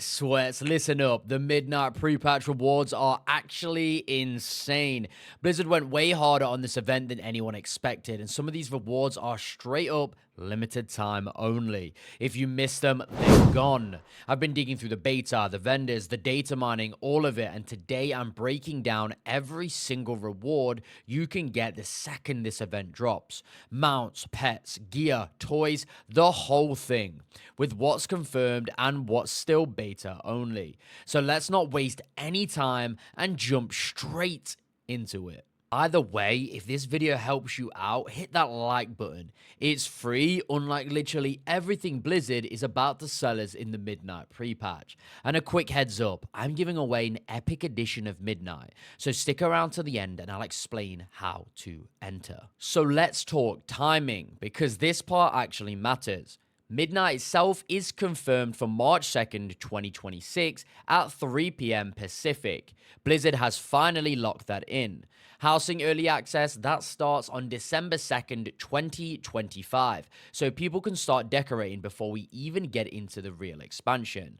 BiggySweats, listen up. The midnight pre-patch rewards are actually insane. Blizzard went way harder on this event than anyone expected, and some of these rewards are straight up limited time only. If you missed them, they're gone. I've been digging through the beta, the vendors, the data mining, all of it, and today I'm breaking down every single reward you can get the second this event drops. Mounts, pets, gear, toys, the whole thing, with what's confirmed and what's still beta only. So let's not waste any time and jump straight into it. Either way, if this video helps you out, hit that like button. It's free, unlike literally everything Blizzard is about to sell us in the Midnight pre-patch. And a quick heads up, I'm giving away an epic edition of Midnight, so stick around to the end and I'll explain how to enter. So let's talk timing, because this part actually matters. Midnight itself is confirmed for March 2nd, 2026 at 3 PM Pacific. Blizzard has finally locked that in. Housing Early Access, that starts on December 2nd, 2025, so people can start decorating before we even get into the real expansion.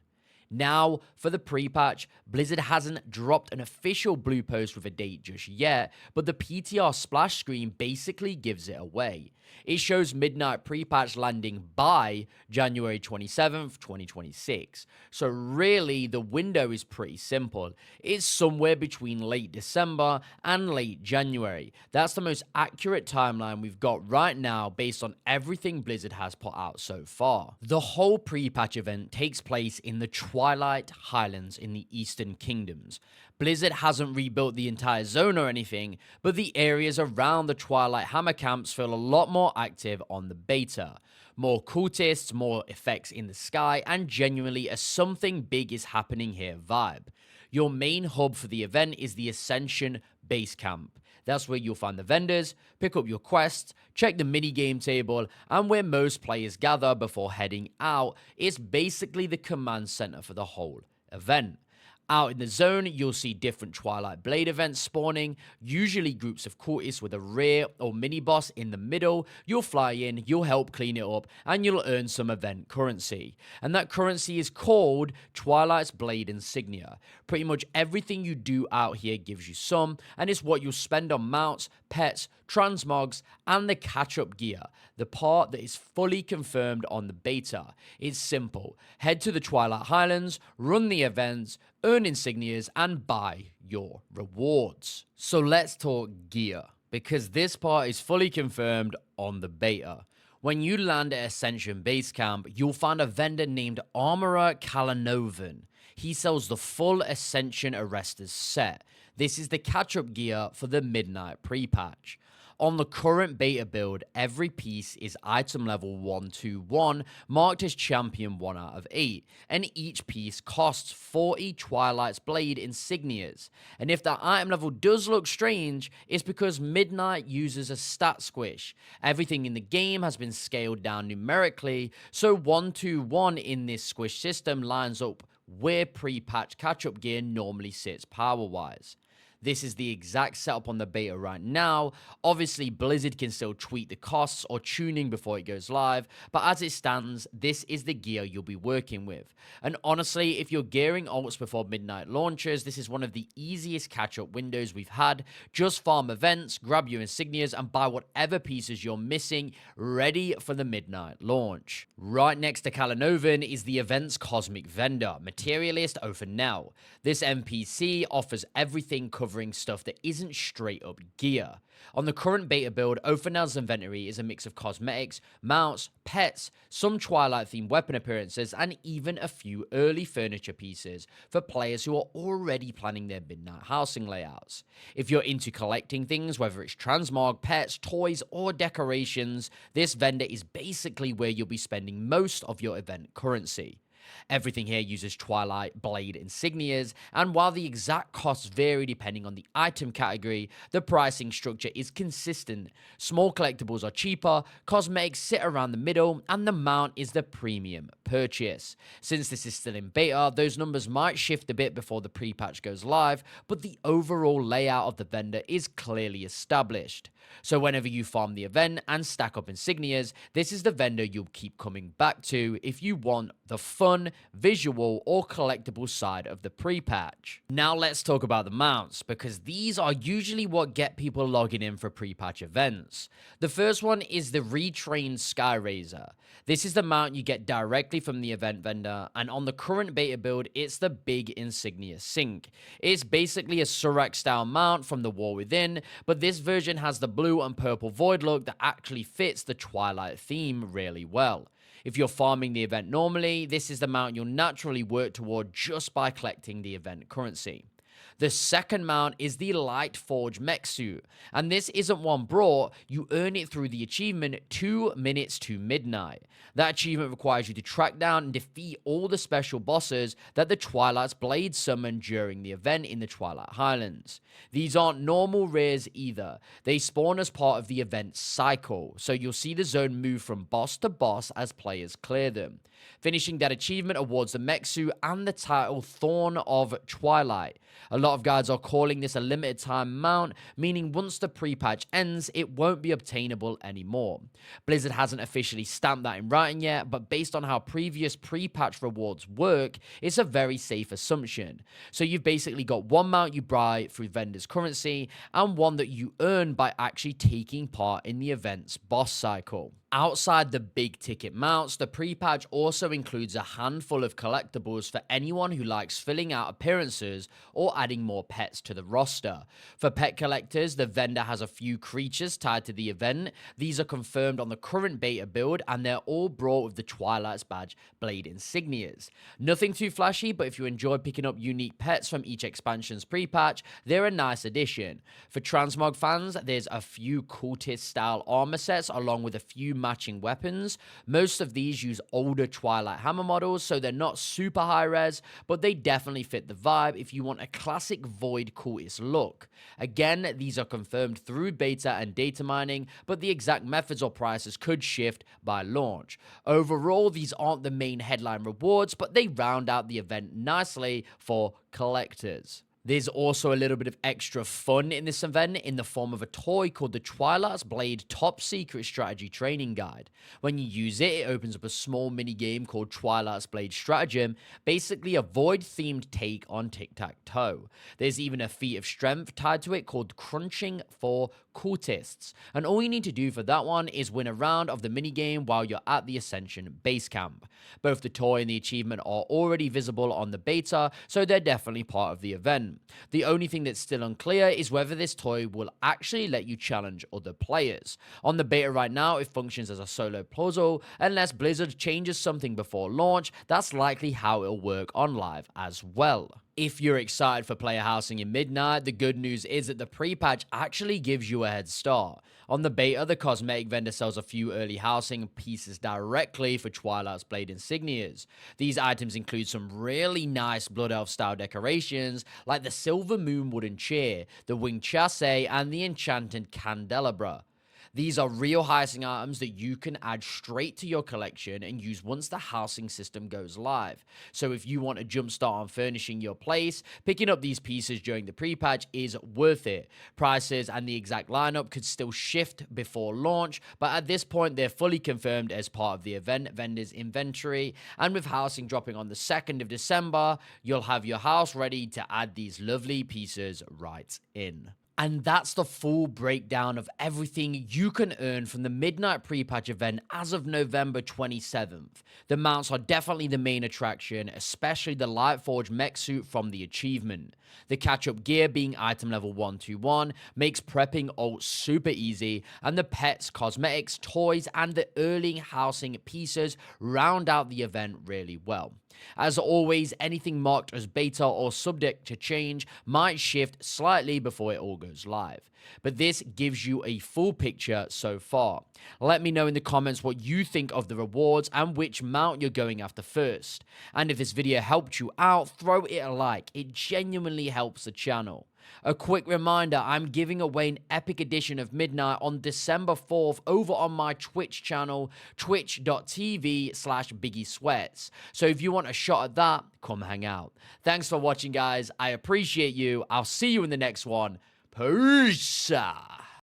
Now, for the pre-patch, Blizzard hasn't dropped an official blue post with a date just yet, but the PTR splash screen basically gives it away. It shows Midnight pre-patch landing by January 27th, 2026. So really, the window is pretty simple. It's somewhere between late December and late January. That's the most accurate timeline we've got right now based on everything Blizzard has put out so far. The whole pre-patch event takes place in the Twilight Highlands in the Eastern Kingdoms. Blizzard hasn't rebuilt the entire zone or anything, but the areas around the Twilight Hammer camps feel a lot more active on the beta. More cultists, more effects in the sky, and genuinely a something big is happening here vibe. Your main hub for the event is the Ascension base camp. That's where you'll find the vendors, pick up your quests, check the minigame table, and where most players gather before heading out. It's basically the command center for the whole event. Out in the zone, you'll see different Twilight Blade events spawning, usually groups of cultists with a rare or mini-boss in the middle. You'll fly in, you'll help clean it up, and you'll earn some event currency. And that currency is called Twilight's Blade Insignia. Pretty much everything you do out here gives you some, and it's what you'll spend on mounts, pets, transmogs, and the catch-up gear, the part that is fully confirmed on the beta. It's simple. Head to the Twilight Highlands, run the events, earn insignias, and buy your rewards. So let's talk gear, because this part is fully confirmed on the beta. When you land at Ascension Base Camp, you'll find a vendor named Armorer Kalanovan. He sells the full Ascension Arresters set. This is the catch-up gear for the Midnight pre-patch. On the current beta build, every piece is item level 121, marked as champion 1 out of 8, and each piece costs 40 Twilight's Blade insignias. And if that item level does look strange, it's because Midnight uses a stat squish. Everything in the game has been scaled down numerically, so 121 in this squish system lines up where pre-patch catch-up gear normally sits power-wise. This is the exact setup on the beta right now. Obviously, Blizzard can still tweak the costs or tuning before it goes live, but as it stands, this is the gear you'll be working with. And honestly, if you're gearing ults before Midnight launches, this is one of the easiest catch-up windows we've had. Just farm events, grab your insignias, and buy whatever pieces you're missing, ready for the Midnight launch. Right next to Kalanovan is the event's Cosmic vendor, Materialist Ophanel. This NPC offers everything covering stuff that isn't straight up gear. On the current beta build, Ophanel's inventory is a mix of cosmetics, mounts, pets, some Twilight-themed weapon appearances, and even a few early furniture pieces for players who are already planning their Midnight housing layouts. If you're into collecting things, whether it's transmog, pets, toys, or decorations, this vendor is basically where you'll be spending most of your event currency. Everything here uses Twilight Blade insignias, and while the exact costs vary depending on the item category, the pricing structure is consistent. Small collectibles are cheaper, cosmetics sit around the middle, and the mount is the premium purchase. Since this is still in beta, those numbers might shift a bit before the pre-patch goes live, but the overall layout of the vendor is clearly established. So whenever you farm the event and stack up insignias, this is the vendor you'll keep coming back to if you want the fun fun, visual, or collectible side of the pre-patch. Now let's talk about the mounts, because these are usually what get people logging in for pre-patch events. The first one is the Retrained Skyrazor. This is the mount you get directly from the event vendor, and on the current beta build, it's the big Insignia sync. It's basically a Surak style mount from the War Within, but this version has the blue and purple void look that actually fits the Twilight theme really well. If you're farming the event normally, this is the mount you'll naturally work toward just by collecting the event currency. The second mount is the Lightforged Mech suit, and this isn't one brought, you earn it through the achievement 2 minutes to midnight. That achievement requires you to track down and defeat all the special bosses that the Twilight's Blade summoned during the event in the Twilight Highlands. These aren't normal rares either, they spawn as part of the event cycle, so you'll see the zone move from boss to boss as players clear them. Finishing that achievement awards the mech suit and the title Thorn of Twilight. A lot of guides are calling this a limited time mount, meaning once the pre-patch ends, it won't be obtainable anymore. Blizzard hasn't officially stamped that in writing yet, but based on how previous pre-patch rewards work, it's a very safe assumption. So you've basically got one mount you buy through vendor's currency, and one that you earn by actually taking part in the event's boss cycle. Outside the big ticket mounts, the pre-patch also includes a handful of collectibles for anyone who likes filling out appearances or adding more pets to the roster. For pet collectors, the vendor has a few creatures tied to the event. These are confirmed on the current beta build, and they're all brought with the Twilight's badge Blade insignias. Nothing too flashy, but if you enjoy picking up unique pets from each expansion's pre-patch, they're a nice addition. For transmog fans, there's a few cultist style armor sets along with a few matching weapons. Most of these use older Twilight hammer models, so they're not super high res, but they definitely fit the vibe if you want a classic Void cultist look. Again, these are confirmed through beta and data mining, but the exact methods or prices could shift by launch. Overall, these aren't the main headline rewards, but they round out the event nicely for collectors. There's also a little bit of extra fun in this event in the form of a toy called the Twilight's Blade Top Secret Strategy Training Guide. When you use it, it opens up a small mini game called Twilight's Blade Stratagem, basically a Void-themed take on tic-tac-toe. There's even a feat of strength tied to it called Crunching for Cultists, and all you need to do for that one is win a round of the minigame while you're at the Ascension base camp. Both the toy and the achievement are already visible on the beta, so they're definitely part of the event. The only thing that's still unclear is whether this toy will actually let you challenge other players. On the beta right now, it functions as a solo puzzle. Unless Blizzard changes something before launch, that's likely how it'll work on live as well. If you're excited for player housing in Midnight, the good news is that the pre-patch actually gives you a head start. On the beta, the Cosmetic vendor sells a few early housing pieces directly for Twilight's Blade insignias. These items include some really nice Blood Elf style decorations, like the Silver Moon wooden chair, the winged chassis, and the enchanted candelabra. These are real housing items that you can add straight to your collection and use once the housing system goes live. So if you want a jumpstart on furnishing your place, picking up these pieces during the pre-patch is worth it. Prices and the exact lineup could still shift before launch, but at this point they're fully confirmed as part of the event vendor's inventory, and with housing dropping on the 2nd of December, you'll have your house ready to add these lovely pieces right in. And that's the full breakdown of everything you can earn from the Midnight Pre-Patch event as of November 27th. The mounts are definitely the main attraction, especially the Lightforged mech suit from the achievement. The catch-up gear being item level 121 makes prepping ult super easy, and the pets, cosmetics, toys, and the early housing pieces round out the event really well. As always, anything marked as beta or subject to change might shift slightly before it all goes live. But this gives you a full picture so far. Let me know in the comments what you think of the rewards and which mount you're going after first. And if this video helped you out, throw it a like. It genuinely helps the channel. A quick reminder, I'm giving away an epic edition of Midnight on December 4th over on my Twitch channel, twitch.tv/BiggySweats. So if you want a shot at that, come hang out. Thanks for watching, guys. I appreciate you. I'll see you in the next one. Peace.